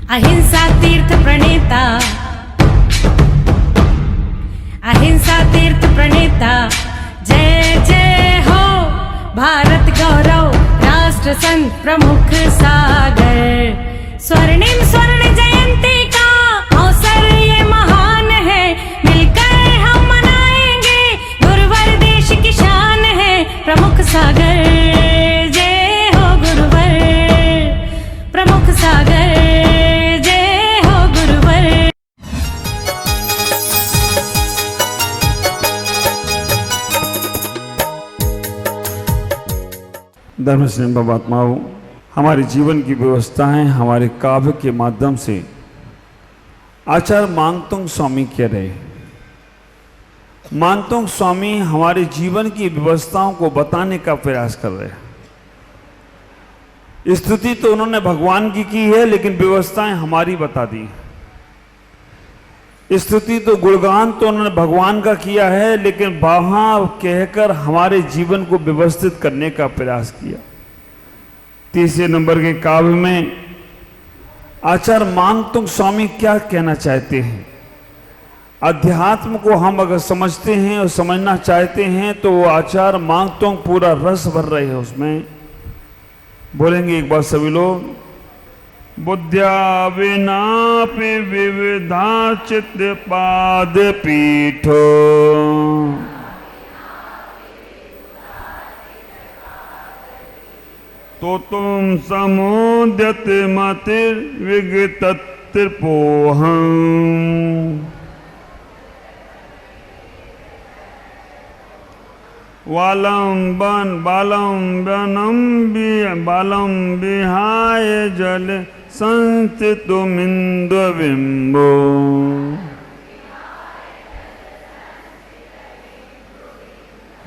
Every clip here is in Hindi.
अहिंसा तीर्थ प्रणेता, अहिंसा तीर्थ प्रणेता, जय जय हो भारत गौरव राष्ट्र संत प्रमुख सागर। स्वर्णिम स्वर्ण जयंती का अवसर ये महान है, मिलकर हम मनाएंगे गुरुवर देश की शान है प्रमुख सागर। जय हो गुरुवर प्रमुख सागर, जय हो गुरुवर। धर्म से बाबात्माओं, हमारे जीवन की व्यवस्थाएं हमारे काव्य के माध्यम से आचार्य मांगतुंग स्वामी कह रहे हैं। मांगतुंग स्वामी हमारे जीवन की व्यवस्थाओं को बताने का प्रयास कर रहे हैं। स्तुति तो उन्होंने भगवान की है, लेकिन व्यवस्थाएं हमारी बता दी। स्तुति तो गुणगान तो उन्होंने भगवान का किया है, लेकिन वहां कहकर हमारे जीवन को व्यवस्थित करने का प्रयास किया। तीसरे नंबर के काव्य में आचार्य मांगतुंग स्वामी क्या कहना चाहते हैं। अध्यात्म को हम अगर समझते हैं और समझना चाहते हैं तो वो आचार्य मांगतुंग पूरा रस भर रहे हैं उसमें। बोलेंगे एक बार सभी लोग, बुद्ध्या विनापि विविधा चित्त पाद पीठो, तो तुम समुद्यत मतिर विगतत्रिपोहं। बालम विहाय जल संस्थितुमिन्द्रबिम्बो,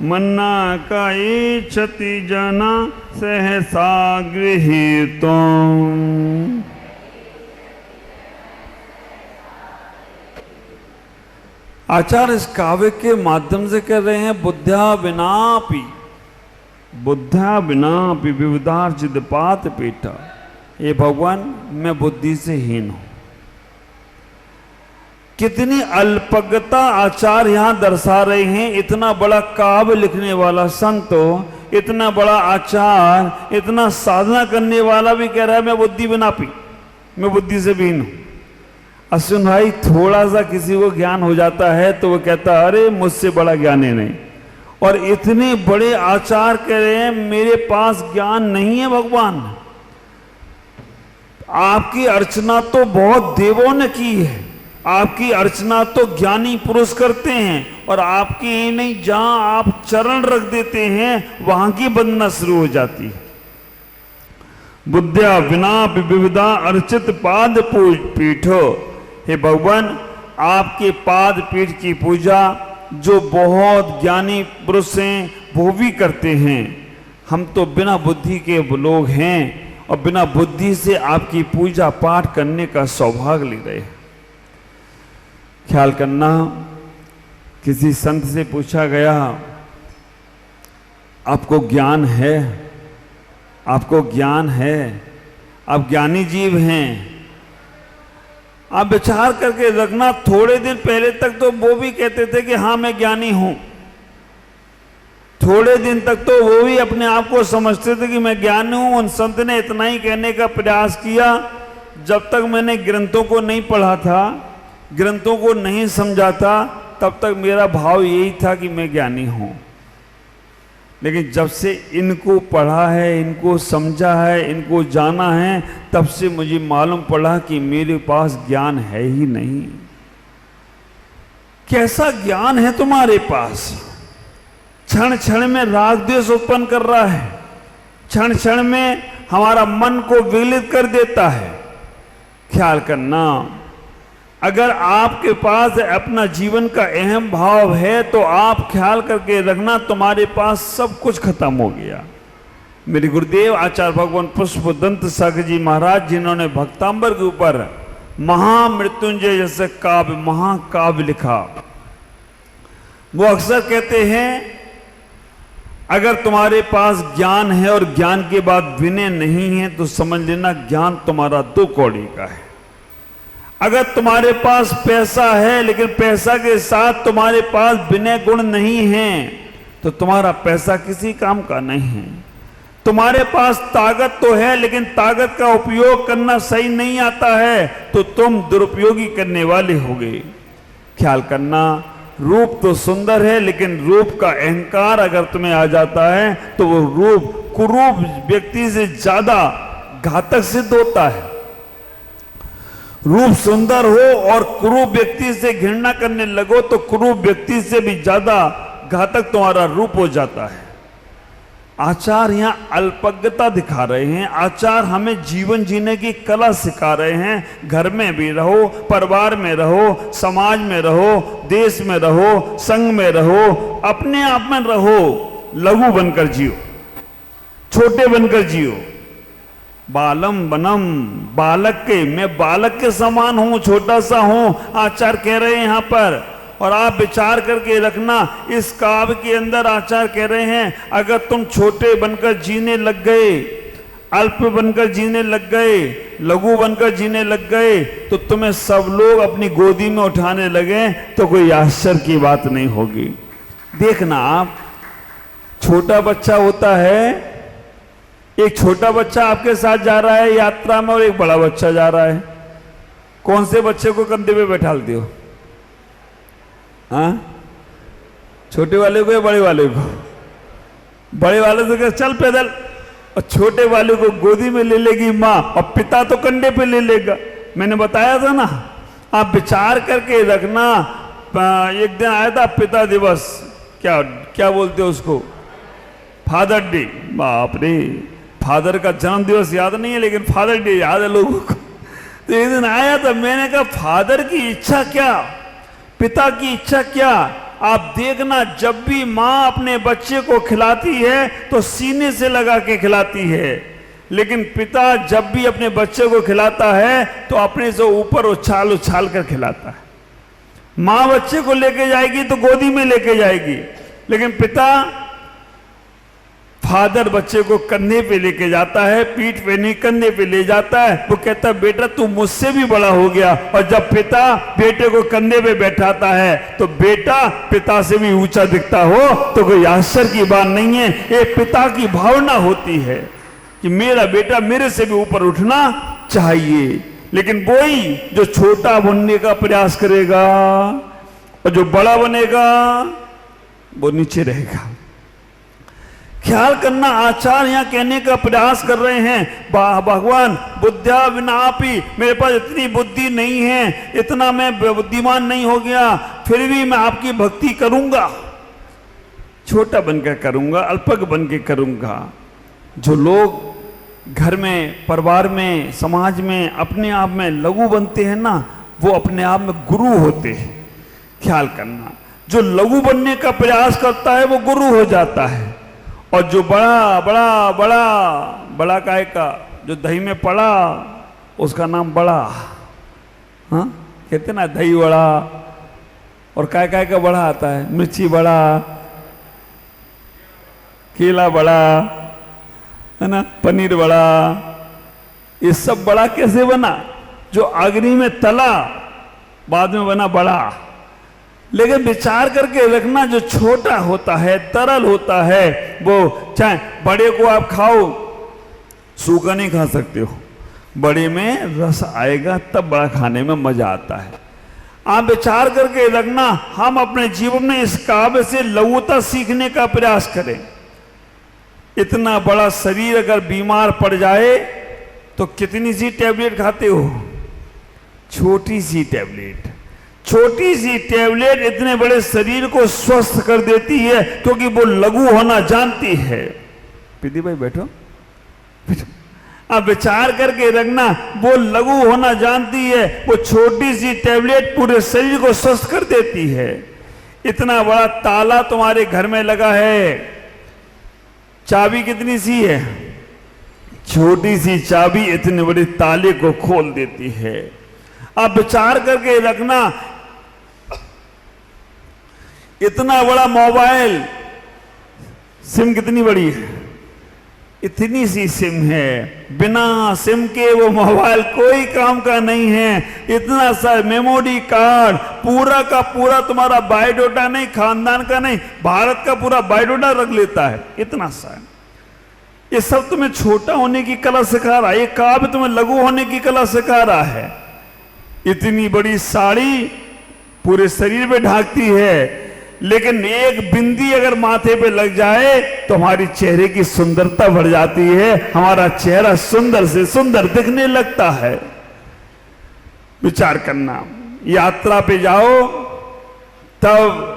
मन्ना का इच्छति जना सहसा गृहीतो। आचार्य इस काव्य के माध्यम से कह रहे हैं, बुद्ध्या विनापि विविधार्चित पात पीठा। ये भगवान, मैं बुद्धि से हीन हूं। कितनी अल्पज्ञता आचार्य यहां दर्शा रहे हैं। इतना बड़ा काव्य लिखने वाला संत, इतना बड़ा आचार्य, इतना साधना करने वाला भी कह रहा है मैं बुद्धि विनापी, मैं बुद्धि से हीन हूं। अश्विन भाई, थोड़ा सा किसी को ज्ञान हो जाता है तो वो कहता है अरे मुझसे बड़ा ज्ञानी नहीं। और इतने बड़े आचार्य कह रहे हैं मेरे पास ज्ञान नहीं है। भगवान, आपकी अर्चना तो बहुत देवों ने की है, आपकी अर्चना तो ज्ञानी पुरुष करते हैं, और आपकी ही नहीं, जहां आप चरण रख देते हैं वहां की वंदना शुरू हो जाती है। बुद्ध्या विना विविधा अर्चित पाद पीठो। हे भगवान, आपके पाद पीठ की पूजा जो बहुत ज्ञानी पुरुष हैं वो भी करते हैं। हम तो बिना बुद्धि के लोग हैं और बिना बुद्धि से आपकी पूजा पाठ करने का सौभाग्य ले रहे हैं। ख्याल करना, किसी संत से पूछा गया आपको ज्ञान है, आपको ज्ञान है, आप ज्ञानी जीव हैं, आप विचार करके रखना। थोड़े दिन पहले तक तो वो भी कहते थे कि हाँ मैं ज्ञानी हूं, थोड़े दिन तक तो वो भी अपने आप को समझते थे कि मैं ज्ञानी हूं। उन संत ने इतना ही कहने का प्रयास किया, जब तक मैंने ग्रंथों को नहीं पढ़ा था, ग्रंथों को नहीं समझा था, तब तक मेरा भाव यही था कि मैं ज्ञानी हूं। लेकिन जब से इनको पढ़ा है, इनको समझा है, इनको जाना है, तब से मुझे मालूम पड़ा कि मेरे पास ज्ञान है ही नहीं। कैसा ज्ञान है तुम्हारे पास? क्षण क्षण में राग द्वेष उत्पन्न कर रहा है, क्षण क्षण में हमारा मन को विगलित कर देता है। ख्याल करना, अगर आपके पास अपना जीवन का अहम भाव है तो आप ख्याल करके रखना तुम्हारे पास सब कुछ खत्म हो गया। मेरे गुरुदेव आचार्य भगवान पुष्पदंत सागर जी महाराज, जिन्होंने भक्तांबर के ऊपर महामृत्युंजय जैसे काव्य, महाकाव्य लिखा, वो अक्सर कहते हैं अगर तुम्हारे पास ज्ञान है और ज्ञान के बाद विनय नहीं है तो समझ लेना ज्ञान तुम्हारा 2 कौड़ी का है। अगर तुम्हारे पास पैसा है लेकिन पैसा के साथ तुम्हारे पास विनय गुण नहीं है तो तुम्हारा पैसा किसी काम का नहीं है। तुम्हारे पास ताकत तो है लेकिन ताकत का उपयोग करना सही नहीं आता है तो तुम दुरुपयोगी करने वाले होगे। ख्याल करना, रूप तो सुंदर है लेकिन रूप का अहंकार अगर तुम्हें आ जाता है तो वो रूप कुरूप व्यक्ति से ज्यादा घातक सिद्ध होता है। रूप सुंदर हो और कुरूप व्यक्ति से घृणा करने लगो तो कुरूप व्यक्ति से भी ज्यादा घातक तुम्हारा रूप हो जाता है। आचार यहाँ अल्पज्ञता दिखा रहे हैं। आचार हमें जीवन जीने की कला सिखा रहे हैं। घर में भी रहो, परिवार में रहो, समाज में रहो, देश में रहो, संघ में रहो, अपने आप में रहो, लघु बनकर जियो, छोटे बनकर जियो। बालम बनम, बालक के, मैं बालक के समान हूं, छोटा सा हूं, आचार्य कह रहे हैं यहां पर। और आप विचार करके रखना, इस काव्य के अंदर आचार्य कह रहे हैं अगर तुम छोटे बनकर जीने लग गए, अल्प बनकर जीने लग गए, लघु बनकर जीने लग गए तो तुम्हें सब लोग अपनी गोदी में उठाने लगे तो कोई आश्चर्य की बात नहीं होगी। देखना, आप छोटा बच्चा होता है, एक छोटा बच्चा आपके साथ जा रहा है यात्रा में और एक बड़ा बच्चा जा रहा है, कौन से बच्चे को कंधे पे बैठालते हो? हाँ, छोटे वाले को या बड़े वाले को? बड़े वाले तो क्या चल पैदल, और छोटे वाले को गोदी में ले लेगी माँ और पिता तो कंधे पे ले लेगा। मैंने बताया था ना, आप विचार करके रखना। एक दिन आया था पिता दिवस, क्या क्या बोलते हो उसको, फादर डे। बाप रे, फादर का जन्म दिवस याद नहीं है लेकिन फादर डे याद है लोगों को। तो एक दिन आया था, मैंने कहा फादर की इच्छा क्या, पिता की इच्छा क्या? आप देखना, जब भी माँ अपने बच्चे को खिलाती है तो सीने से लगा के खिलाती है, लेकिन पिता जब भी अपने बच्चे को खिलाता है तो अपने से ऊपर उछाल उछाल कर खिलाता है। माँ बच्चे को लेके जाएगी तो गोदी में लेके जाएगी, लेकिन पिता, फादर बच्चे को कंधे पे लेके जाता है, पीठ पे नहीं कंधे पे ले जाता है। वो कहता है बेटा तू मुझसे भी बड़ा हो गया। और जब पिता बेटे को कंधे पे बैठाता है तो बेटा पिता से भी ऊंचा दिखता हो तो कोई आश्चर्य की बात नहीं है। ये पिता की भावना होती है कि मेरा बेटा मेरे से भी ऊपर उठना चाहिए। लेकिन वही जो छोटा बनने का प्रयास करेगा और जो बड़ा बनेगा वो नीचे रहेगा। ख्याल करना, आचार्य यहाँ कहने का प्रयास कर रहे हैं भगवान बुद्ध्या विनापि, मेरे पास इतनी बुद्धि नहीं है, इतना मैं बुद्धिमान नहीं हो गया, फिर भी मैं आपकी भक्ति करूंगा, छोटा बनकर करूंगा, अल्पज्ञ बनकर करूंगा। जो लोग घर में, परिवार में, समाज में अपने आप में लघु बनते हैं ना, वो अपने आप में गुरु होते हैं। ख्याल करना, जो लघु बनने का प्रयास करता है वो गुरु हो जाता है, और जो बड़ा बड़ा बड़ा बड़ा काय का जो दही में पड़ा उसका नाम बड़ा। हाँ, कहते ना दही बड़ा, और काय काय का बड़ा आता है, मिर्ची बड़ा, केला बड़ा, है ना, पनीर बड़ा। ये सब बड़ा कैसे बना? जो अग्नि में तला बाद में बना बड़ा। लेकिन विचार करके रखना, जो छोटा होता है, तरल होता है, वो चाहे बड़े को आप खाओ, सूखा नहीं खा सकते हो, बड़े में रस आएगा तब बड़ा खाने में मजा आता है। आप विचार करके रखना, हम अपने जीवन में इस काव्य से लघुता सीखने का प्रयास करें। इतना बड़ा शरीर अगर बीमार पड़ जाए तो कितनी सी टैबलेट खाते हो? छोटी सी टैबलेट। छोटी सी टैबलेट इतने बड़े शरीर को स्वस्थ कर देती है, क्योंकि वो लघु होना जानती है। पीदी भाई बैठो, बैठो। आप विचार करके रखना, वो लघु होना जानती है, वो छोटी सी टैबलेट पूरे शरीर को स्वस्थ कर देती है। इतना बड़ा ताला तुम्हारे घर में लगा है, चाबी कितनी सी है? छोटी सी चाबी इतने बड़े ताले को खोल देती है। आप विचार करके रखना, इतना बड़ा मोबाइल, सिम कितनी बड़ी है? इतनी सी सिम है, बिना सिम के वो मोबाइल कोई काम का नहीं है। इतना सा मेमोरी कार्ड, पूरा का पूरा तुम्हारा बायोडाटा नहीं, खानदान का नहीं, भारत का पूरा बायोडाटा रख लेता है, इतना सा है। ये सब तुम्हें छोटा होने की कला सिखा रहा है, ये काव्य तुम्हें लघु होने की कला सिखा रहा है। इतनी बड़ी साड़ी पूरे शरीर में ढांकती है, लेकिन एक बिंदी अगर माथे पे लग जाए तो हमारी चेहरे की सुंदरता बढ़ जाती है, हमारा चेहरा सुंदर से सुंदर दिखने लगता है। विचार करना, यात्रा पे जाओ तब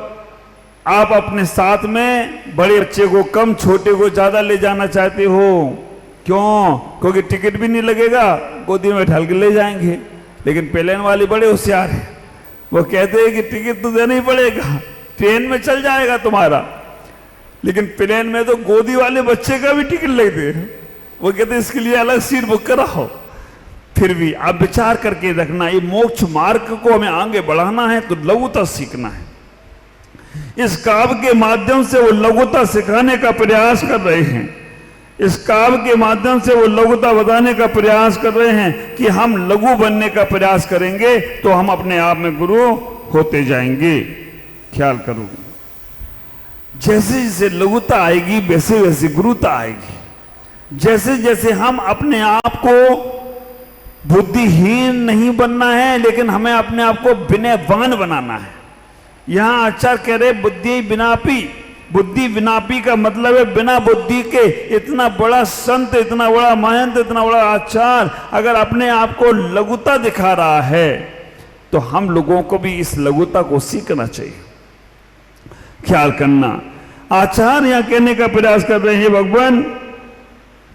आप अपने साथ में बड़े बच्चे को कम, छोटे को ज्यादा ले जाना चाहते हो। क्यों? क्योंकि टिकट भी नहीं लगेगा, गोदी में ढल के ले जाएंगे। लेकिन प्लेन वाले बड़े होशियार हैं, वो कहते हैं कि टिकट तो देना ही पड़ेगा, ट्रेन में चल जाएगा तुम्हारा, लेकिन प्लेन में तो गोदी वाले बच्चे का भी टिकट लेते हैं। वो कहते हैं इसके लिए अलग सीट बुक कराओ। फिर भी आप विचार करके रखना, ये मोक्ष मार्ग को हमें आगे बढ़ाना है तो लघुता सीखना है। इस काव्य के माध्यम से वो लघुता सिखाने का प्रयास कर रहे हैं, इस काव्य के माध्यम से वो लघुता बताने का प्रयास कर रहे हैं कि हम लघु बनने का प्रयास करेंगे तो हम अपने आप में गुरु होते जाएंगे। ख्याल करो, जैसे जैसे लघुता आएगी वैसे वैसे गुरुता आएगी। जैसे जैसे हम अपने आप को बुद्धिहीन नहीं बनना है, लेकिन हमें अपने आप को विनयवान बनाना है। यहां आचार्य कह रहे बुद्धि विनापी। बुद्धि विनापी का मतलब है बिना बुद्धि के। इतना बड़ा संत, इतना बड़ा महंत, इतना बड़ा आचार्य अगर अपने आप को लघुता दिखा रहा है तो हम लोगों को भी इस लघुता को सीखना चाहिए। ख्याल करना, आचार्य यहां कहने का प्रयास कर रहे हैं, भगवान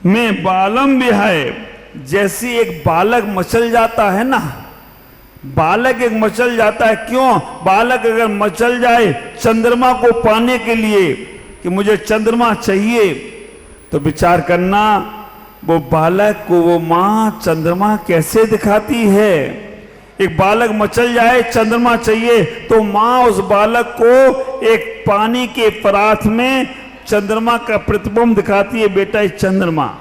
मैं बालम विहाय। जैसी एक बालक मचल जाता है ना, बालक एक मचल जाता है। क्यों? बालक अगर मचल जाए चंद्रमा को पाने के लिए कि मुझे चंद्रमा चाहिए, तो विचार करना वो बालक को वो मां चंद्रमा कैसे दिखाती है। एक बालक मचल जाए, चंद्रमा चाहिए, तो मां उस बालक को एक पानी के परात में चंद्रमा का प्रतिबिंब दिखाती है, बेटा ये चंद्रमा।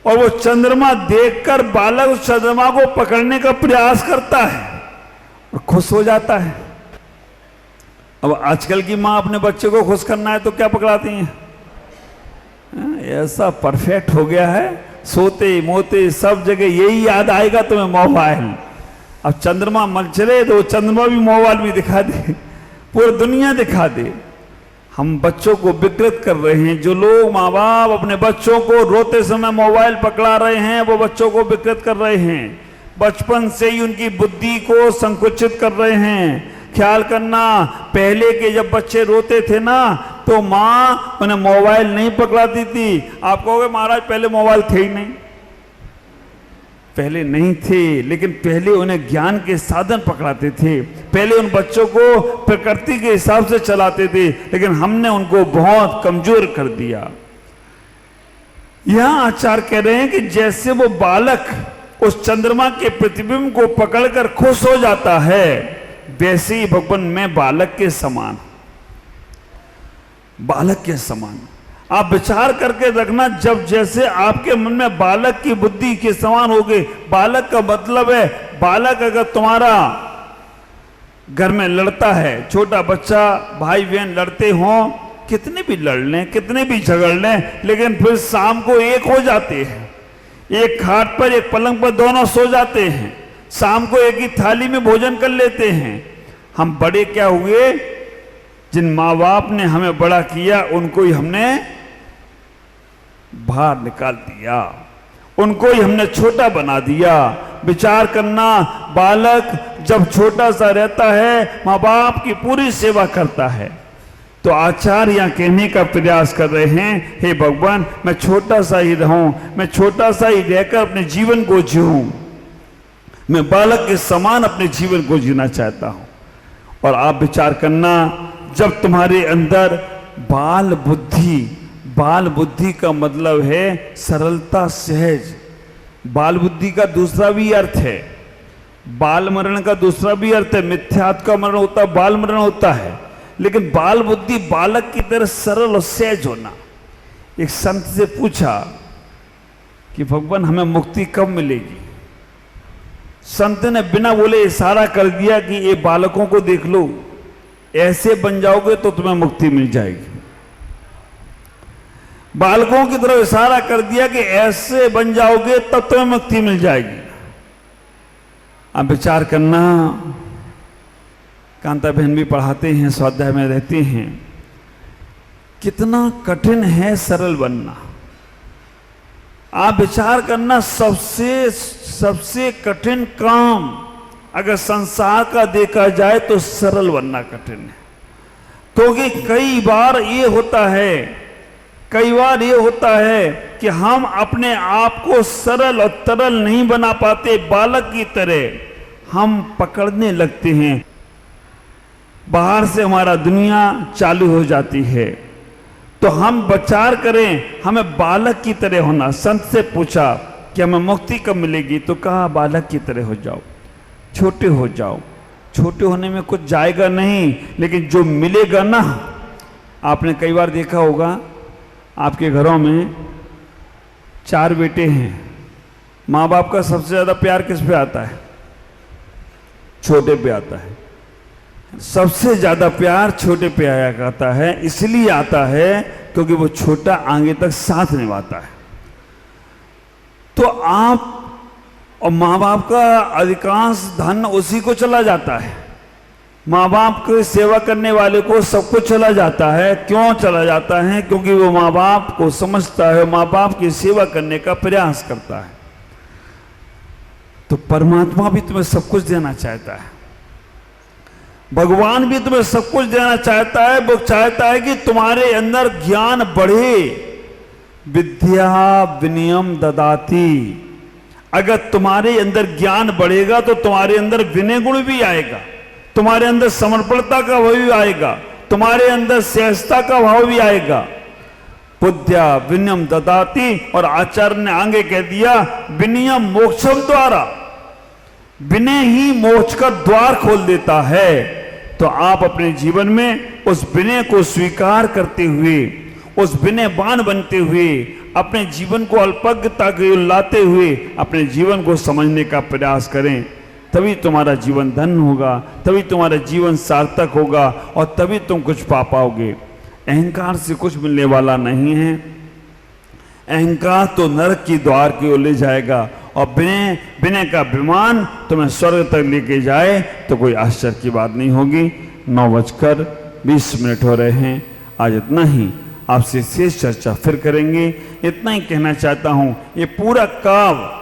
और वो चंद्रमा देखकर बालक उस चंद्रमा को पकड़ने का प्रयास करता है और खुश हो जाता है। अब आजकल की मां अपने बच्चे को खुश करना है तो क्या पकड़ाती हैं? ऐसा परफेक्ट हो गया है, सोते मोते सब जगह यही याद आएगा तुम्हें, मोबाइल। अब चंद्रमा मचले तो चंद्रमा भी मोबाइल में दिखा दे, पूरी दुनिया दिखा दे। हम बच्चों को विकृत कर रहे हैं। जो लोग माँ बाप अपने बच्चों को रोते समय मोबाइल पकड़ा रहे हैं, वो बच्चों को विकृत कर रहे हैं। बचपन से ही उनकी बुद्धि को संकुचित कर रहे हैं। ख्याल करना, पहले के जब बच्चे रोते थे ना तो माँ उन्हें मोबाइल नहीं पकड़ाती थी। आप कहोगे महाराज पहले मोबाइल थे ही नहीं। पहले नहीं थे, लेकिन पहले उन्हें ज्ञान के साधन पकड़ाते थे। पहले उन बच्चों को प्रकृति के हिसाब से चलाते थे, लेकिन हमने उनको बहुत कमजोर कर दिया। यहां आचार्य कह रहे हैं कि जैसे वो बालक उस चंद्रमा के प्रतिबिंब को पकड़कर खुश हो जाता है, वैसे ही भगवान मैं बालक के समान, बालक के समान। आप विचार करके रखना, जब जैसे आपके मन में बालक की बुद्धि के समान होगे। बालक का मतलब है, बालक अगर तुम्हारा घर में लड़ता है, छोटा बच्चा भाई बहन लड़ते हो, कितने भी लड़ लें, कितने भी झगड़ लें, लेकिन फिर शाम को एक हो जाते हैं। एक खाट पर, एक पलंग पर दोनों सो जाते हैं। शाम को एक ही थाली में भोजन कर लेते हैं। हम बड़े क्या हुए? जिन माँ बाप ने हमें बड़ा किया उनको ही हमने बाहर निकाल दिया, उनको ही हमने छोटा बना दिया। विचार करना, बालक जब छोटा सा रहता है, माँ बाप की पूरी सेवा करता है। तो आचार्य यहां कहने का प्रयास कर रहे हैं, हे भगवान मैं छोटा सा ही रहूं, मैं छोटा सा ही रहकर अपने जीवन को जीऊं, मैं बालक के समान अपने जीवन को जीना चाहता हूं। और आप विचार करना, जब तुम्हारे अंदर बाल बुद्धि का मतलब है सरलता, सहज। बाल बुद्धि का दूसरा भी अर्थ है, बाल मरण का दूसरा भी अर्थ है। मिथ्यात्व का मरण होता है, बाल मरण होता है, लेकिन बाल बुद्धि बालक की तरह सरल और सहज होना। एक संत से पूछा कि भगवान हमें मुक्ति कब मिलेगी। संत ने बिना बोले इशारा कर दिया कि ये बालकों को देख लो, ऐसे बन जाओगे तो तुम्हें मुक्ति मिल जाएगी। बालकों की तरफ इशारा कर दिया कि ऐसे बन जाओगे तब तुम्हें मुक्ति मिल जाएगी। अब विचार करना, कांता बहन भी पढ़ाते हैं, स्वाध्याय में रहते हैं, कितना कठिन है सरल बनना। आप विचार करना, सबसे कठिन काम अगर संसार का देखा जाए तो सरल बनना कठिन है। क्योंकि कई बार ये होता है कि हम अपने आप को सरल और तरल नहीं बना पाते, बालक की तरह हम पकड़ने लगते हैं। बाहर से हमारा दुनिया चालू हो जाती है, तो हम विचार करें हमें बालक की तरह होना। संत से पूछा कि हमें मुक्ति कब मिलेगी, तो कहा बालक की तरह हो जाओ, छोटे हो जाओ। छोटे होने में कुछ जाएगा नहीं, लेकिन जो मिलेगा ना, आपने कई बार देखा होगा आपके घरों में 4 बेटे हैं, माँ बाप का सबसे ज्यादा प्यार किस पे आता है? छोटे पे आता है। सबसे ज्यादा प्यार छोटे पे आया करता है, इसलिए आता है क्योंकि वो छोटा आगे तक साथ निभाता है। तो आप और माँ बाप का अधिकांश धन उसी को चला जाता है, माँ बाप की सेवा करने वाले को सब कुछ चला जाता है। क्यों चला जाता है? क्योंकि वो माँ बाप को समझता है, माँ बाप की सेवा करने का प्रयास करता है। तो परमात्मा भी तुम्हें सब कुछ देना चाहता है, भगवान भी तुम्हें सब कुछ देना चाहता है। वो चाहता है कि तुम्हारे अंदर ज्ञान बढ़े। विद्या विनयम ददाति, अगर तुम्हारे अंदर ज्ञान बढ़ेगा तो तुम्हारे अंदर विनय गुण भी आएगा, तुम्हारे अंदर समर्पणता का भाव भी आएगा, तुम्हारे अंदर सहजता का भाव भी आएगा। बुद्ध्या विनयम ददाति, और आचार्य ने आगे कह दिया विनयम मोक्षम द्वारा, विनय ही मोक्ष का द्वार खोल देता है। तो आप अपने जीवन में उस विनय को स्वीकार करते हुए, उस विनयवान बनते हुए, अपने जीवन को अल्पज्ञता के लाते हुए अपने जीवन को समझने का प्रयास करें। तभी तुम्हारा जीवन धन होगा, तभी तुम्हारा जीवन सार्थक होगा, और तभी तुम कुछ पा पाओगे। अहंकार से कुछ मिलने वाला नहीं है। अहंकार तो नरक की द्वार की ओर ले जाएगा, और विनय का विमान तुम्हें स्वर्ग तक लेके जाए तो कोई आश्चर्य की बात नहीं होगी। 9:20 हो रहे हैं। आज इतना ही, आपसे शेष चर्चा फिर करेंगे। इतना ही कहना चाहता हूं, ये पूरा काव्य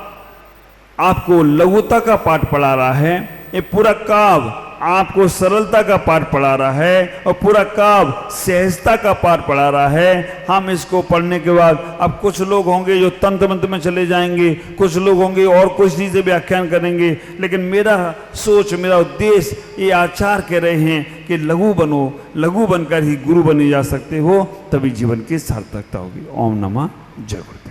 आपको लघुता का पाठ पढ़ा रहा है, ये पूरा काव्य आपको सरलता का पाठ पढ़ा रहा है, और पूरा काव्य सहजता का पाठ पढ़ा रहा है। हम इसको पढ़ने के बाद अब कुछ लोग होंगे जो तंत्र मंत्र में चले जाएंगे, कुछ लोग होंगे और कुछ चीजें व्याख्यान करेंगे, लेकिन मेरा सोच, मेरा उद्देश्य, ये आचार्य कह रहे हैं कि लघु बनो, लघु बनकर ही गुरु बने जा सकते हो, तभी जीवन की सार्थकता होगी। ओम नमः जय गुरुदेव।